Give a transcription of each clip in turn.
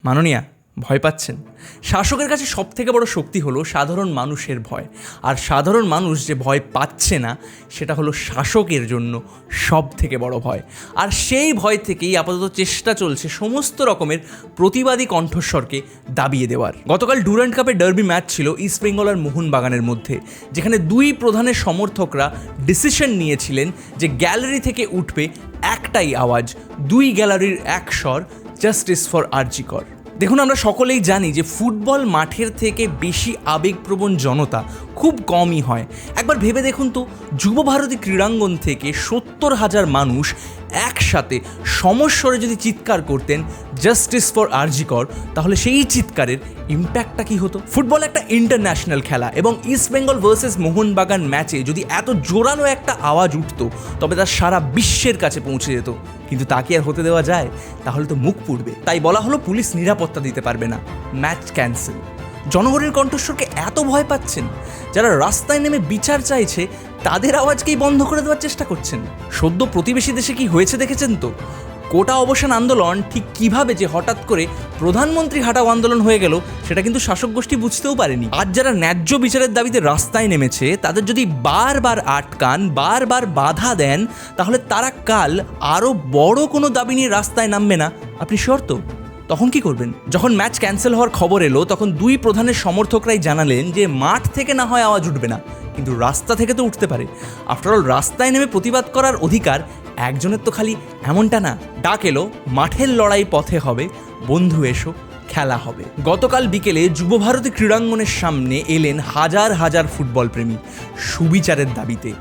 মাননীয়া, ভয় পাচ্ছেন? শাসকের কাছে সবথেকে বড় শক্তি হলো সাধারণ মানুষের ভয়, আর সাধারণ মানুষ যে ভয় পাচ্ছে না সেটা হলো শাসকের জন্য সব থেকে বড় ভয়। আর সেই ভয় থেকেই আপাতত চেষ্টা চলছে সমস্ত রকমের প্রতিবাদী কণ্ঠস্বরকে দাবিয়ে দেওয়ার। গতকাল ডুরান্ড কাপের ডার্বি ম্যাচ ছিল ইস্টবেঙ্গল আর মোহনবাগানের মধ্যে, যেখানে দুই প্রধানের সমর্থকরা ডিসিশন নিয়েছিলেন যে গ্যালারি থেকে উঠবে একটাই আওয়াজ, দুই গ্যালারির এক স্বর, জাস্টিস ফর আরজি কর। দেখুন, আমরা সকলেই জানি যে ফুটবল মাঠের থেকে বেশি আবেগপ্রবণ জনতা খুব কমই হয়। একবার ভেবে দেখুন তো, যুবভারতী ক্রীড়াঙ্গন থেকে 70,000 মানুষ একসাথে সমস্বরে যদি চিৎকার করতেন জাস্টিস ফর আরজি কর, তাহলে সেই চিৎকারের ইম্প্যাক্টটা কী হতো? ফুটবল একটা ইন্টারন্যাশনাল খেলা, এবং ইস্টবেঙ্গল ভার্সেস মোহনবাগান ম্যাচে যদি এত জোরালো একটা আওয়াজ উঠতো তবে তা সারা বিশ্বের কাছে পৌঁছে যেত। কিন্তু তা কি আর হতে দেওয়া যায়? তাহলে তো মুখ পুড়বে। তাই বলা হলো পুলিশ নিরাপত্তা দিতে পারবে না, ম্যাচ ক্যান্সেল। জনগণের কণ্ঠস্বরকে এত ভয় পাচ্ছেন, যারা রাস্তায় নেমে বিচার চাইছে তাদের আওয়াজকেই বন্ধ করে দেওয়ার চেষ্টা করছেন। সদ্য প্রতিবেশী দেশে কি হয়েছে দেখেছেন তো? কোটা অবসান আন্দোলন ঠিক কিভাবে যে হঠাৎ করে প্রধানমন্ত্রী হাঁটাও আন্দোলন হয়ে গেল সেটা কিন্তু শাসক গোষ্ঠী বুঝতেও পারেনি। আজ যারা ন্যায্য বিচারের দাবিতে রাস্তায় নেমেছে তাদের যদি বারবার আটকান, বারবার বাধা দেন, তাহলে তারা কাল আরও বড় কোনো দাবি নিয়ে রাস্তায় নামবে না, আপনি শিওর তো? তখন কি করবেন? যখন ম্যাচ ক্যান্সেল হওয়ার খবর এলো তখন দুই প্রধানের সমর্থকরাই জানালেন যে মাঠ থেকে না হয় আওয়াজ উঠবে না, কিন্তু রাস্তা থেকে তো উঠতে পারে। আফটারঅল রাস্তায় নেমে প্রতিবাদ করার অধিকার একজনের তো খালি এমনটা না। ডাক এলো, মাঠের লড়াই পথে হবে, বন্ধু এসো খেলা হবে। গতকাল বিকেলে যুবভারতী ক্রীড়াঙ্গনের সামনে এলেন হাজার হাজার ফুটবল প্রেমী সুবিচারের দাবিতে।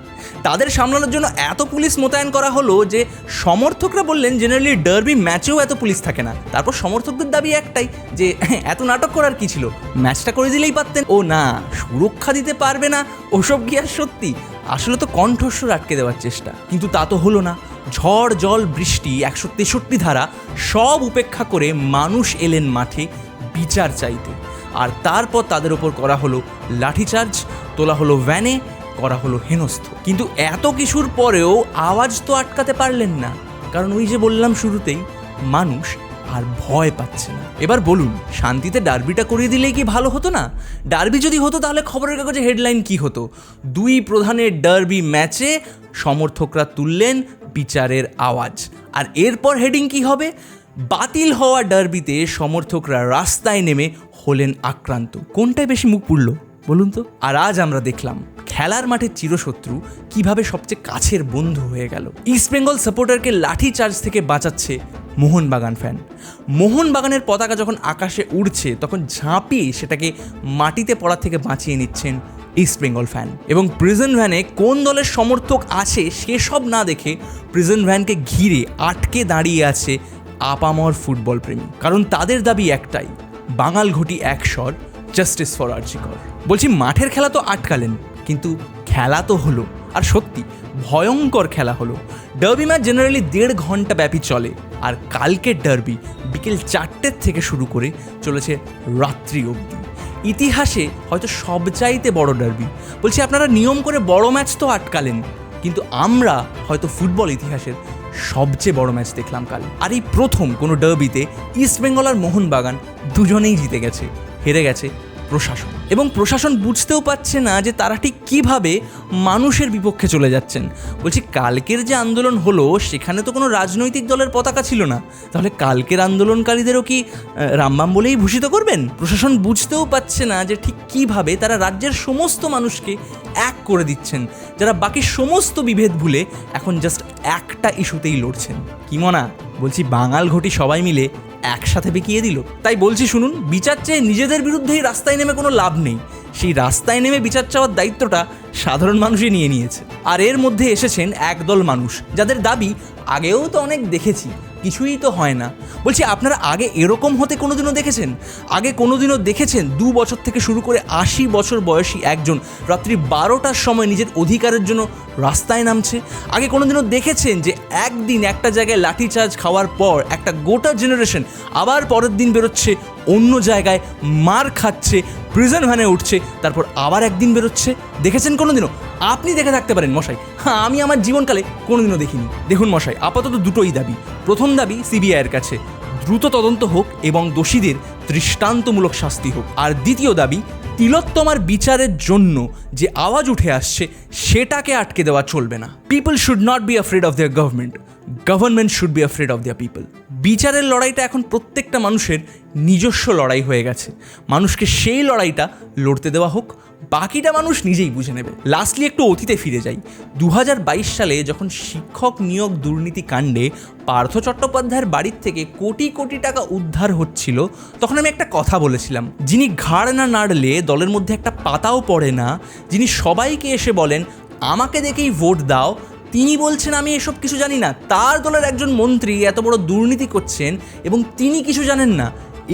তাদের সামলানোর জন্য এত পুলিশ মোতায়েন করা হলো যে সমর্থকরা বললেন জেনারেলি ডার্বি ম্যাচেও এত পুলিশ থাকে না। তারপর সমর্থকদের দাবি একটাই যে এত নাটক করার কি ছিল, ম্যাচটা করে দিলেই পারতেন। ও না, সুরক্ষা দিতে পারবে না, ওসব কি আর সত্যি? আসলে তো কণ্ঠস্বর আটকে দেওয়ার চেষ্টা, কিন্তু তা তো হলো না। ঝড়, জল, বৃষ্টি, 163 ধারা সব উপেক্ষা করে মানুষ এলেন মাঠে বিচার চাইতে। আর তারপর তাদের ওপর করা হলো লাঠিচার্জ, তোলা হলো ভ্যানে, করা হলো হেনস্থ। কিন্তু এত কিছুর পরেও আওয়াজ তো আটকাতে পারলেন না, কারণ ওই যে বললাম শুরুতেই, মানুষ আর ভয় পাচ্ছে না। এবার বলুন, শান্তিতে ডার্বিটা করিয়ে দিলেই কি ভালো হতো না? ডার্বি যদি হতো তাহলে খবরের কাগজে হেডলাইন কি হতো? দুই প্রধানের ডার্বি ম্যাচে সমর্থকরা তুললেন বিচারের আওয়াজ। আর এরপর হেডিং কি হবে? বাতিল হওয়া ডার্বিতে সমর্থকরা রাস্তায় নেমে হলেন আক্রান্ত। কোনটায় বেশি মুখ পুড়ল বলুন তো? আর আজ আমরা দেখলাম খেলার মাঠের চিরশত্রু কিভাবে সবচেয়ে কাছের বন্ধু হয়ে গেল। ইস্টবেঙ্গল সাপোর্টারকে লাঠি চার্জ থেকে বাঁচাচ্ছে মোহনবাগান ফ্যান। মোহনবাগানের পতাকা যখন আকাশে উড়ছে তখন ঝাঁপিয়ে সেটাকে মাটিতে পড়া থেকে বাঁচিয়ে নিচ্ছেন ইস্টবেঙ্গল ফ্যান। এবং প্রিজন ভ্যানে কোন দলের সমর্থক আছে সেসব না দেখে প্রিজন ভ্যানকে ঘিরে আটকে দাঁড়িয়ে আছে আপামর ফুটবল প্রেমী। কারণ তাদের দাবি একটাই, বাঙাল ঘটি এক স্বর, জাস্টিস ফর আরজি কর। বলছি, মাঠের খেলা তো আটকালেন, কিন্তু খেলা তো হলো, আর সত্যি ভয়ঙ্কর খেলা হলো। ডার্বি ম্যাচ জেনারেলি 1.5 ঘন্টা ব্যাপী চলে, আর কালকের ডার্বি বিকেল 4টের থেকে শুরু করে চলেছে রাত্রি অবধি। ইতিহাসে হয়তো সবচাইতে বড় ডার্বি। বলছি, আপনারা নিয়ম করে বড় ম্যাচ তো আটকালেন, কিন্তু আমরা হয়তো ফুটবল ইতিহাসের সবচেয়ে বড় ম্যাচ দেখলাম কাল। আর এই প্রথম কোনো ডার্বিতে ইস্টবেঙ্গল আর মোহনবাগান দুজনেই জিতে গেছে, হেরে গেছে প্রশাসন। এবং প্রশাসন বুঝতেও পারছে না যে তারা ঠিক কীভাবে মানুষের বিপক্ষে চলে যাচ্ছেন। বলছি, কালকের যে আন্দোলন হলো সেখানে তো কোনো রাজনৈতিক দলের পতাকা ছিল না, তাহলে কালকের আন্দোলনকারীদেরও কি রামবাম বলেই ভূষিত করবেন? প্রশাসন বুঝতেও পারছে না যে ঠিক কীভাবে তারা রাজ্যের সমস্ত মানুষকে এক করে দিচ্ছেন, যারা বাকি সমস্ত বিভেদ ভুলে এখন জাস্ট একটা ইস্যুতেই লড়ছেন। কি মনা? বলছি, বাঙাল ঘটি সবাই মিলে একসাথে বেঁকিয়ে দিল। তাই বলছি শুনুন, বিচার চেয়ে নিজেদের বিরুদ্ধেই রাস্তায় নেমে কোনো লাভ নেই। সেই রাস্তায় নেমে বিচার চাওয়ার দায়িত্বটা সাধারণ মানুষই নিয়ে নিয়েছে। আর এর মধ্যে এসেছেন একদল মানুষ যাদের দাবি আগেও তো অনেক দেখেছি, কিছুই তো হয় না। বলছি, আপনারা আগে এরকম হতে কোনোদিনও দেখেছেন? আগে কোনোদিনও দেখেছেন 2 বছর থেকে শুরু করে 80 বছর বয়সী একজন রাত্রি 12টার সময় নিজের অধিকারের জন্য রাস্তায় নামছে? আগে কোনোদিনও দেখেছেন যে একদিন একটা জায়গায় লাঠিচার্জ খাওয়ার পর একটা গোটা জেনারেশন আবার পরের দিন বেরোচ্ছে অন্য জায়গায়, মার খাচ্ছে, প্রিজন ভ্যানে উঠছে, তারপর আবার একদিন বেরোচ্ছে? দেখেছেন কোনোদিনও? আপনি দেখে থাকতে পারেন মশাই, আমি আমার জীবনকালে কোনোদিনও দেখিনি। দেখুন মশাই, আপাতত দুটোই দাবি। প্রথম দাবি সিবিআইয়ের কাছে, দ্রুত তদন্ত হোক এবং দোষীদের দৃষ্টান্তমূলক শাস্তি হোক। আর দ্বিতীয় দাবি, তিলোত্তমার বিচারের জন্য যে আওয়াজ উঠে আসছে সেটাকে আটকে দেওয়া চলবে না। People should not be afraid of their government should be afraid of their people. বিচারের লড়াইটা এখন প্রত্যেকটা মানুষের নিজস্ব লড়াই হয়ে গেছে। মানুষকে সেই লড়াইটা লড়তে দেওয়া হোক, বাকিটা মানুষ নিজেই বুঝে নেবে। লাস্টলি একটু অতীতে ফিরে যাই। 2022 সালে যখন শিক্ষক নিয়োগ দুর্নীতি কাণ্ডে পার্থ চট্টোপাধ্যায়ের বাড়ির থেকে কোটি কোটি টাকা উদ্ধার হচ্ছিল, তখন আমি একটা কথা বলেছিলাম, যিনি ঘাড় না নাড়লে দলের মধ্যে একটা পাতাও পড়ে না, যিনি সবাইকে এসে বলেন আমাকে দেখেই ভোট দাও, তিনি বলছেন আমি এসব কিছু জানি না। তার দলের একজন মন্ত্রী এত বড় দুর্নীতি করছেন এবং তিনি কিছু জানেন না,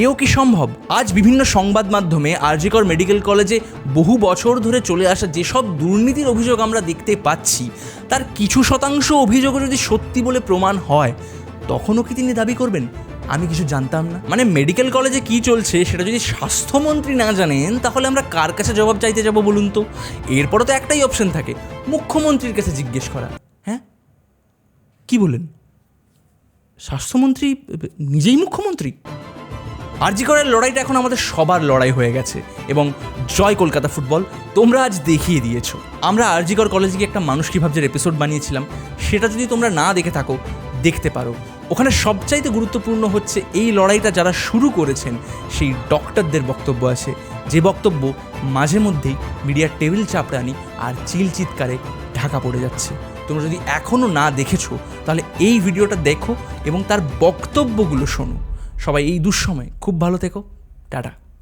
এও কি সম্ভব? আজ বিভিন্ন সংবাদ মাধ্যমে আর.জি. কর মেডিকেল কলেজে বহু বছর ধরে চলে আসা যেসব দুর্নীতির অভিযোগ আমরা দেখতে পাচ্ছি, তার কিছু শতাংশ অভিযোগও যদি সত্যি বলে প্রমাণ হয়, তখনও কি তিনি দাবি করবেন আমি কিছু জানতাম না? মানে মেডিকেল কলেজে কি চলছে সেটা যদি স্বাস্থ্যমন্ত্রী না জানেন, তাহলে আমরা কার কাছে জবাব চাইতে যাব বলুন তো? এরপরও তো একটাই অপশন থাকে, মুখ্যমন্ত্রীর কাছে জিজ্ঞেস করা। হ্যাঁ, কি বলেন? স্বাস্থ্যমন্ত্রী নিজেই মুখ্যমন্ত্রী? আর.জি. করের লড়াইটা এখন আমাদের সবার লড়াই হয়ে গেছে এবং জয় কলকাতা ফুটবল, তোমরা আজ দেখিয়ে দিয়েছো। আমরা আর.জি. কর কলেজে গিয়ে একটা মানুষ কী ভাবছে এপিসোড বানিয়েছিলাম, সেটা যদি তোমরা না দেখে থাকো দেখতে পারো। ওখানে সবচাইতে গুরুত্বপূর্ণ হচ্ছে এই লড়াইটা যারা শুরু করেছেন সেই ডক্টরদের বক্তব্য আছে, যে বক্তব্য মাঝে মধ্যেই মিডিয়ার টেবিল চাপড়ানি আর চিৎকারে ঢাকা পড়ে যাচ্ছে। তোমরা যদি এখনও না দেখেছো তাহলে এই ভিডিওটা দেখো এবং তার বক্তব্যগুলো শোনো। সবাই এই দুঃসময়ে খুব ভালো থেকো, টাটা।